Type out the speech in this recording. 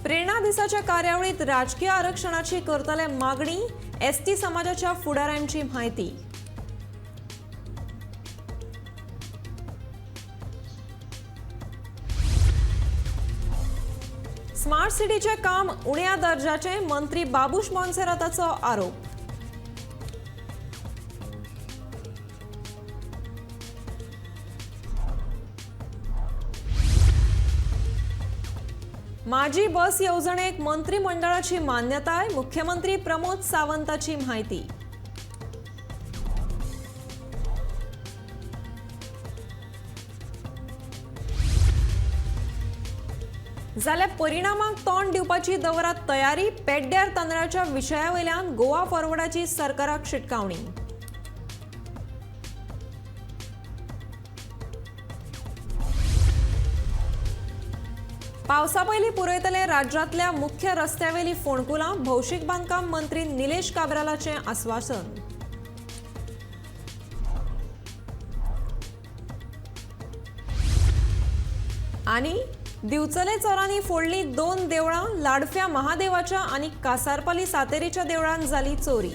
प्रेरणा दिसाच्या कार्यावळीत राजकीय आरक्षणाची करतले मागणी, एसटी समाजाच्या फुडाऱ्यांची माहिती। स्मार्ट सिटीचे काम उण्या दर्जाचे, मंत्री बाबूश मोन्सेराताचो आरोप। माझी बस येवजणेक मंत्रिमंडळाची मान्यताय, मुख्यमंत्री प्रमोद सावंताची माहिती। जाल्यार परिणामाक तोंड दिवपाची दवरात तयारी, पेड्ड्यार तांदळाच्या विशयावयल्यान गोवा फॉरवर्डाची सरकाराक शिटकावणी। पावसा पयलीं पुरयतले राज्यांतल्या मुख्य रस्त्यावेली फोंडकुलां, भौशीक बांदकाम मंत्री निलेश काब्रालाचें आस्वासन। आनी दिवचले चोरांनी फोडली 2 देवळां, लाडफ्या महादेवाच्या आनी कासारपली सातेरीच्या देवळांत जाली चोरी।